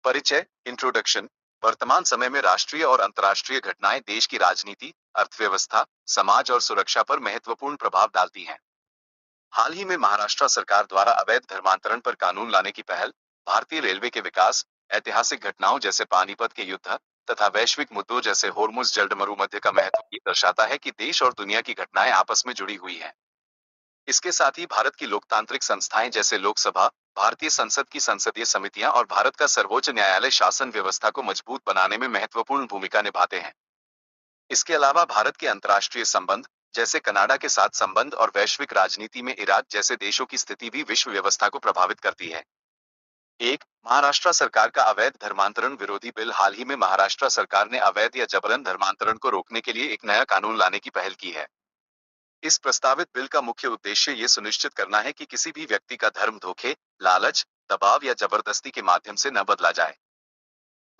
परिचय इंट्रोडक्शन। वर्तमान समय में राष्ट्रीय और अंतर्राष्ट्रीय घटनाएं देश की राजनीति, अर्थव्यवस्था, समाज और सुरक्षा पर महत्वपूर्ण प्रभाव डालती हैं। हाल ही में महाराष्ट्र सरकार द्वारा अवैध धर्मांतरण पर कानून लाने की पहल, भारतीय रेलवे के विकास, ऐतिहासिक घटनाओं जैसे पानीपत के युद्ध तथा वैश्विक मुद्दों जैसे होर्मुज जलमरुमध्य का महत्व ये दर्शाता है कि देश और दुनिया की घटनाएं आपस में जुड़ी हुई हैं। इसके साथ ही भारत की लोकतांत्रिक संस्थाएं जैसे लोकसभा, भारतीय संसद की संसदीय समितियां और भारत का सर्वोच्च न्यायालय शासन व्यवस्था को मजबूत बनाने में महत्वपूर्ण भूमिका निभाते हैं। इसके अलावा भारत के अंतर्राष्ट्रीय संबंध, जैसे कनाडा के साथ संबंध और वैश्विक राजनीति में इराक जैसे देशों की स्थिति भी विश्व व्यवस्था को प्रभावित करती है। एक, महाराष्ट्र सरकार का अवैध धर्मांतरण विरोधी बिल। हाल ही में महाराष्ट्र सरकार ने अवैध या जबरन धर्मांतरण को रोकने के लिए एक नया कानून लाने की पहल की है। इस प्रस्तावित बिल का मुख्य उद्देश्य ये सुनिश्चित करना है कि किसी भी व्यक्ति का धर्म धोखे, लालच, दबाव या जबरदस्ती के माध्यम से न बदला जाए।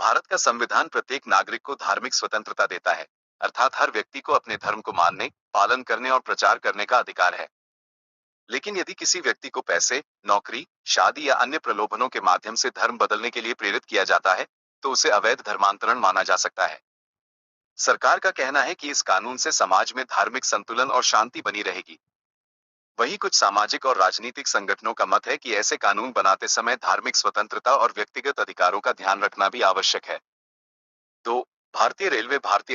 भारत का संविधान प्रत्येक नागरिक को धार्मिक स्वतंत्रता देता है, अर्थात हर व्यक्ति को अपने धर्म को मानने, पालन करने और प्रचार करने का अधिकार है। लेकिन यदि किसी व्यक्ति को पैसे, नौकरी, शादी या अन्य प्रलोभनों के माध्यम से धर्म बदलने के लिए प्रेरित किया जाता है, तो उसे अवैध धर्मांतरण माना जा सकता है। सरकार का कहना है कि इस कानून से समाज में धार्मिक संतुलन और शांति बनी रहेगी। वहीं कुछ सामाजिक और राजनीतिक संगठनों का मत है कि ऐसे कानून बनाते समय धार्मिक स्वतंत्रता और व्यक्तिगत अधिकारों का ध्यान रखना भी आवश्यक है। दो, भारतीय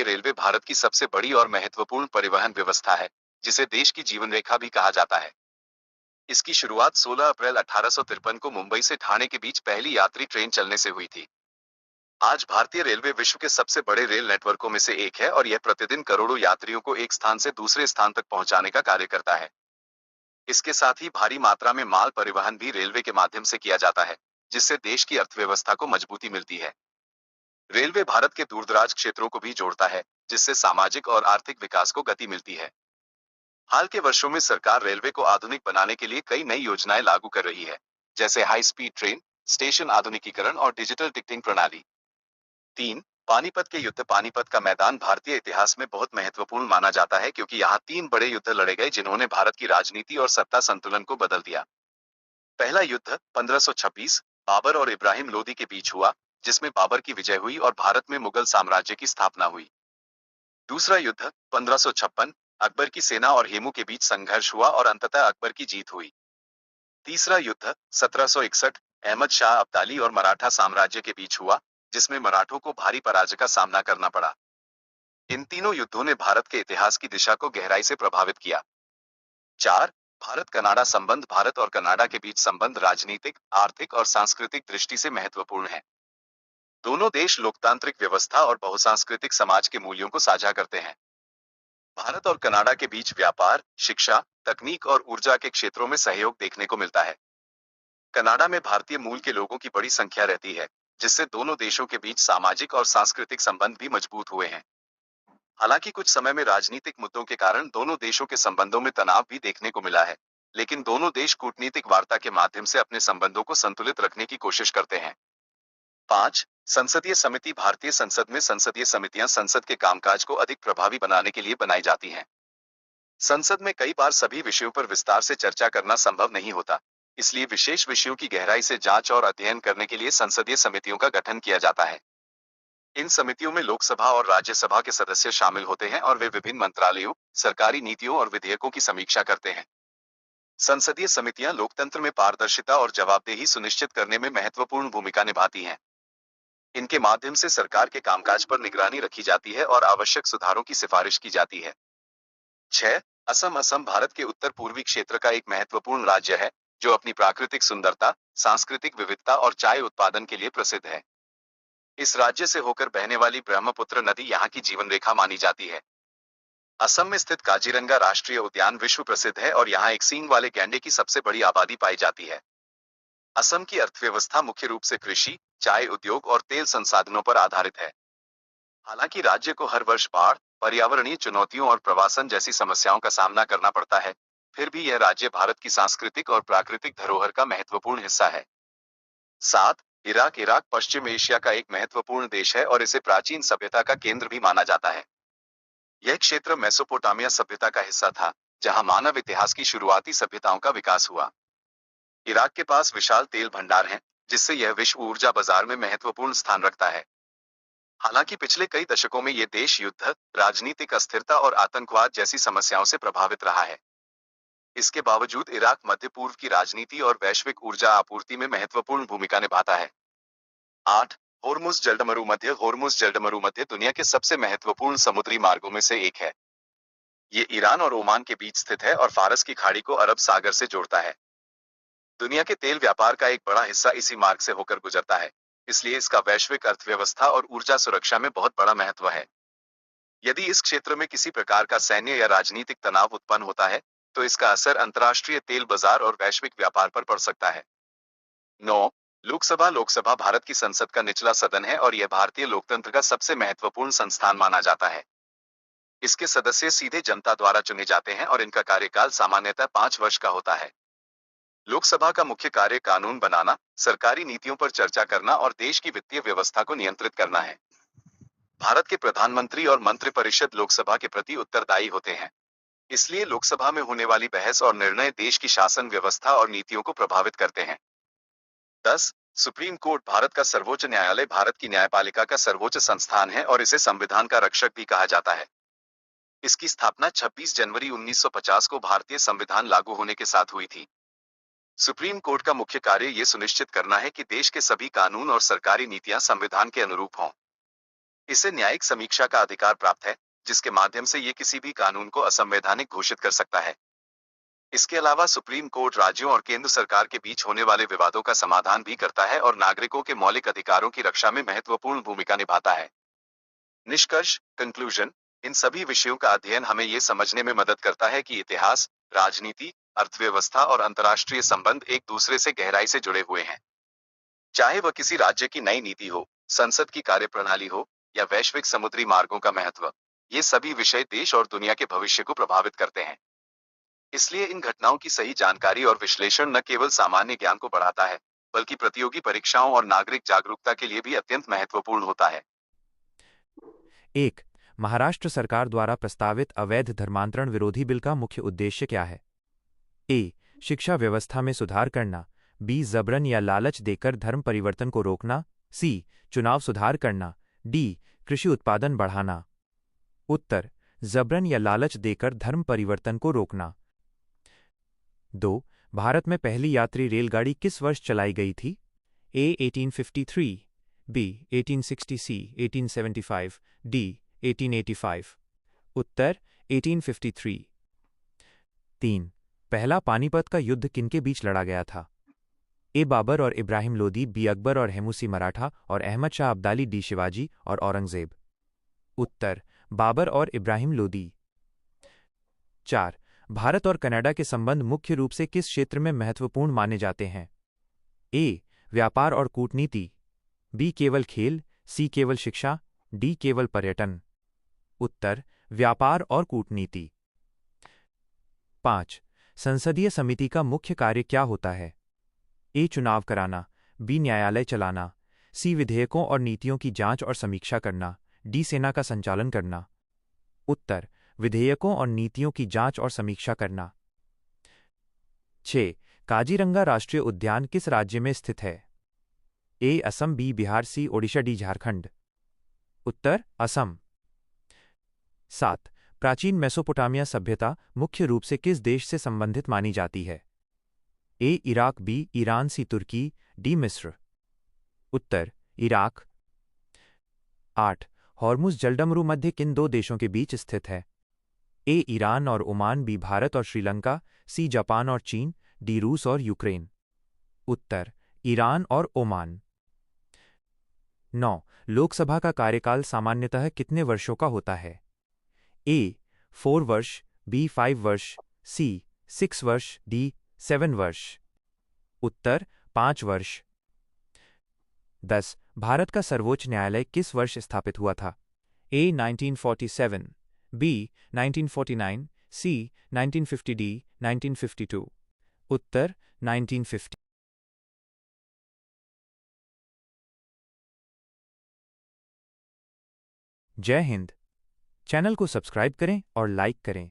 रेलवे भारत की सबसे बड़ी और महत्वपूर्ण परिवहन व्यवस्था है, जिसे देश की जीवन रेखा भी कहा जाता है। इसकी शुरुआत 16 अप्रैल 1853 को मुंबई से ठाणे के बीच पहली यात्री ट्रेन चलने से हुई थी। आज भारतीय रेलवे विश्व के सबसे बड़े रेल नेटवर्कों में से एक है और यह प्रतिदिन करोड़ों यात्रियों को एक स्थान से दूसरे स्थान तक पहुंचाने का कार्य करता है। इसके साथ ही भारी मात्रा में माल परिवहन भी रेलवे के माध्यम से किया जाता है, जिससे देश की अर्थव्यवस्था को मजबूती मिलती है। रेलवे भारत के दूरदराज क्षेत्रों को भी जोड़ता है, जिससे सामाजिक और आर्थिक विकास को गति मिलती है। हाल के वर्षों में सरकार रेलवे को आधुनिक बनाने के लिए कई नई योजनाएं लागू कर रही है, जैसे हाई स्पीड ट्रेन, स्टेशन आधुनिकीकरण और डिजिटल टिकटिंग प्रणाली। तीन, पानीपत के युद्ध। पानीपत का मैदान भारतीय इतिहास में बहुत महत्वपूर्ण माना जाता है क्योंकि यहाँ तीन बड़े युद्ध लड़े गए जिन्होंने भारत की राजनीति और सत्ता संतुलन को बदल दिया। पहला युद्ध 1526 बाबर और इब्राहिम लोदी के बीच हुआ, जिसमें बाबर की विजय हुई और भारत में मुगल साम्राज्य की स्थापना हुई। दूसरा युद्ध 1556 अकबर की सेना और हेमू के बीच संघर्ष हुआ और अंततः अकबर की जीत हुई। तीसरा युद्ध 1761 अहमद शाह अब्दाली और मराठा साम्राज्य के बीच हुआ, जिसमें मराठों को भारी पराजय का सामना करना पड़ा। इन तीनों युद्धों ने भारत के इतिहास की दिशा को गहराई से प्रभावित किया। चार, भारत कनाडा संबंध। भारत और कनाडा के बीच संबंध राजनीतिक, आर्थिक और सांस्कृतिक दृष्टि से महत्वपूर्ण है। दोनों देश लोकतांत्रिक व्यवस्था और बहुसांस्कृतिक समाज के मूल्यों को साझा करते हैं। भारत और कनाडा के बीच व्यापार, शिक्षा, तकनीक और ऊर्जा के क्षेत्रों में सहयोग देखने को मिलता है। कनाडा में भारतीय मूल के लोगों की बड़ी संख्या रहती है, जिससे दोनों देशों के बीच सामाजिक और सांस्कृतिक संबंध भी मजबूत हुए हैं। हालांकि कुछ समय में राजनीतिक मुद्दों के कारण दोनों देशों के संबंधों में तनाव भी देखने को मिला है, लेकिन दोनों देश कूटनीतिक वार्ता के माध्यम से अपने संबंधों को संतुलित रखने की कोशिश करते हैं। पांच, संसदीय समिति। भारतीय संसद में संसदीय समितियां संसद के कामकाज को अधिक प्रभावी बनाने के लिए बनाई जाती हैं। संसद में कई बार सभी विषयों पर विस्तार से चर्चा करना संभव नहीं होता, इसलिए विशेष विषयों की गहराई से जांच और अध्ययन करने के लिए संसदीय समितियों का गठन किया जाता है। इन समितियों में लोकसभा और राज्यसभा के सदस्य शामिल होते हैं और वे विभिन्न मंत्रालयों, सरकारी नीतियों और विधेयकों की समीक्षा करते हैं। संसदीय समितियां लोकतंत्र में पारदर्शिता और जवाबदेही सुनिश्चित करने में महत्वपूर्ण भूमिका निभाती हैं। इनके माध्यम से सरकार के कामकाज पर निगरानी रखी जाती है और आवश्यक सुधारों की सिफारिश की जाती है। 6, असम। असम भारत के उत्तर पूर्वी क्षेत्र का एक महत्वपूर्ण राज्य है, जो अपनी प्राकृतिक सुंदरता, सांस्कृतिक विविधता और चाय उत्पादन के लिए प्रसिद्ध है। इस राज्य से होकर बहने वाली ब्रह्मपुत्र नदी यहाँ की जीवन रेखा मानी जाती है। असम में स्थित काजीरंगा राष्ट्रीय उद्यान विश्व प्रसिद्ध है और यहाँ एक सींग वाले गैंडे की सबसे बड़ी आबादी पाई जाती है। असम की अर्थव्यवस्था मुख्य रूप से कृषि, चाय उद्योग और तेल संसाधनों पर आधारित है। हालांकि राज्य को हर वर्ष बाढ़, पर्यावरणीय चुनौतियों और प्रवासन जैसी समस्याओं का सामना करना पड़ता है, फिर भी यह राज्य भारत की सांस्कृतिक और प्राकृतिक धरोहर का महत्वपूर्ण हिस्सा है। 7, इराक। इराक पश्चिम एशिया का एक महत्वपूर्ण देश है और इसे प्राचीन सभ्यता का केंद्र भी माना जाता है। यह क्षेत्र मेसोपोटामिया सभ्यता का हिस्सा था, जहां मानव इतिहास की शुरुआती सभ्यताओं का विकास हुआ। इराक के पास विशाल तेल भंडार हैं, जिससे यह विश्व ऊर्जा बाजार में महत्वपूर्ण स्थान रखता है। हालांकि पिछले कई दशकों में ये देश युद्ध, राजनीतिक अस्थिरता और आतंकवाद जैसी समस्याओं से प्रभावित रहा है। इसके बावजूद इराक मध्य पूर्व की राजनीति और वैश्विक ऊर्जा आपूर्ति में महत्वपूर्ण भूमिका निभाता है। 8. होर्मुज जलमरू मध्य दुनिया के सबसे महत्वपूर्ण समुद्री मार्गों में से एक है। ये ईरान और ओमान के बीच स्थित है और फारस की खाड़ी को अरब सागर से जोड़ता है। दुनिया के तेल व्यापार का एक बड़ा हिस्सा इसी मार्ग से होकर गुजरता है, इसलिए इसका वैश्विक अर्थव्यवस्था और ऊर्जा सुरक्षा में बहुत बड़ा महत्व है। यदि इस क्षेत्र में किसी प्रकार का सैन्य या राजनीतिक तनाव उत्पन्न होता है, तो इसका असर अंतर्राष्ट्रीय तेल बाजार और वैश्विक व्यापार पर पड़ सकता है। 9. लोकसभा भारत की संसद का निचला सदन है और यह भारतीय लोकतंत्र का सबसे महत्वपूर्ण संस्थान माना जाता है। इसके सदस्य सीधे जनता द्वारा चुने जाते हैं और इनका कार्यकाल सामान्यतः 5 वर्ष का होता है। लोकसभा का मुख्य कार्य कानून बनाना, सरकारी नीतियों पर चर्चा करना और देश की वित्तीय व्यवस्था को नियंत्रित करना है। भारत के प्रधानमंत्री और मंत्रिपरिषद लोकसभा के प्रति उत्तरदायी होते हैं। इसलिए लोकसभा में होने वाली बहस और निर्णय देश की शासन व्यवस्था और नीतियों को प्रभावित करते हैं। 10. सुप्रीम कोर्ट भारत का सर्वोच्च न्यायालय भारत की न्यायपालिका का सर्वोच्च संस्थान है और इसे संविधान का रक्षक भी कहा जाता है। इसकी स्थापना 26 जनवरी 1950 को भारतीय संविधान लागू होने के साथ हुई थी। सुप्रीम कोर्ट का मुख्य कार्य यह सुनिश्चित करना है कि देश के सभी कानून और सरकारी नीतियां संविधान के अनुरूप हों। इसे न्यायिक समीक्षा का अधिकार प्राप्त है, जिसके माध्यम से ये किसी भी कानून को असंवैधानिक घोषित कर सकता है। इसके अलावा सुप्रीम कोर्ट राज्यों और केंद्र सरकार के बीच होने वाले विवादों का समाधान भी करता है और नागरिकों के मौलिक अधिकारों की रक्षा में महत्वपूर्ण भूमिका निभाता है। निष्कर्ष, कंक्लूजन, इन सभी विषयों का अध्ययन हमें यह समझने में मदद करता है कि इतिहास, राजनीति, अर्थव्यवस्था और अंतर्राष्ट्रीय संबंध एक दूसरे से गहराई से जुड़े हुए हैं। चाहे वह किसी राज्य की नई नीति हो, संसद की कार्यप्रणाली हो या वैश्विक समुद्री मार्गों का महत्व, ये सभी विषय देश और दुनिया के भविष्य को प्रभावित करते हैं। इसलिए इन घटनाओं की सही जानकारी और विश्लेषण न केवल सामान्य ज्ञान को बढ़ाता है, बल्कि प्रतियोगी परीक्षाओं और नागरिक जागरूकता के लिए भी अत्यंत महत्वपूर्ण होता है। 1. महाराष्ट्र सरकार द्वारा प्रस्तावित अवैध धर्मांतरण विरोधी बिल का मुख्य उद्देश्य क्या है? ए. शिक्षा व्यवस्था में सुधार करना। बी. जबरन या लालच देकर धर्म परिवर्तन को रोकना। सी. चुनाव सुधार करना। डी. कृषि उत्पादन बढ़ाना। उत्तर: जबरन या लालच देकर धर्म परिवर्तन को रोकना। 2. भारत में पहली यात्री रेलगाड़ी किस वर्ष चलाई गई थी? ए. 1853, बी. 1860, सी. 1875, डी. 1885। उत्तर: 1853। 3. पहला पानीपत का युद्ध किनके बीच लड़ा गया था? ए. बाबर और इब्राहिम लोदी, बी. अकबर और हेमूसी मराठा और अहमद शाह अब्दाली, डी. शिवाजी और औरंगजेब। उत्तर: बाबर और इब्राहिम लोदी। 4. भारत और कनाडा के संबंध मुख्य रूप से किस क्षेत्र में महत्वपूर्ण माने जाते हैं? ए. व्यापार और कूटनीति, बी. केवल खेल, सी. केवल शिक्षा, डी. केवल पर्यटन। उत्तर: व्यापार और कूटनीति। 5. संसदीय समिति का मुख्य कार्य क्या होता है? ए. चुनाव कराना, बी. न्यायालय चलाना, सी. विधेयकों और नीतियों की जांच और समीक्षा करना, डी. सेना का संचालन करना। उत्तर: विधेयकों और नीतियों की जांच और समीक्षा करना। 6. काजीरंगा राष्ट्रीय उद्यान किस राज्य में स्थित है? ए. असम, बी. बिहार, सी. ओडिशा, डी. झारखंड। उत्तर: असम। 7. प्राचीन मेसोपोटामिया सभ्यता मुख्य रूप से किस देश से संबंधित मानी जाती है? A. Iraq, B. Iran, C. तुर्की, डी. मिस्र। उत्तर: इराक। 8. हॉर्मुज जलमरू मध्य किन दो देशों के बीच स्थित है? ए. ईरान और ओमान, बी. भारत और श्रीलंका, सी. जापान और चीन, डी. रूस और यूक्रेन। उत्तर: ईरान और ओमान। 9. लोकसभा का कार्यकाल सामान्यतः कितने वर्षों का होता है? ए. 4 वर्ष, बी. 5 वर्ष, सी. 6 वर्ष, डी. 7 वर्ष। उत्तर: 5 वर्ष। 10. भारत का सर्वोच्च न्यायालय किस वर्ष स्थापित हुआ था? ए. 1947, बी. 1949, सी. 1950, डी. 1952। उत्तर: 1950। जय हिंद। चैनल को सब्सक्राइब करें और लाइक करें।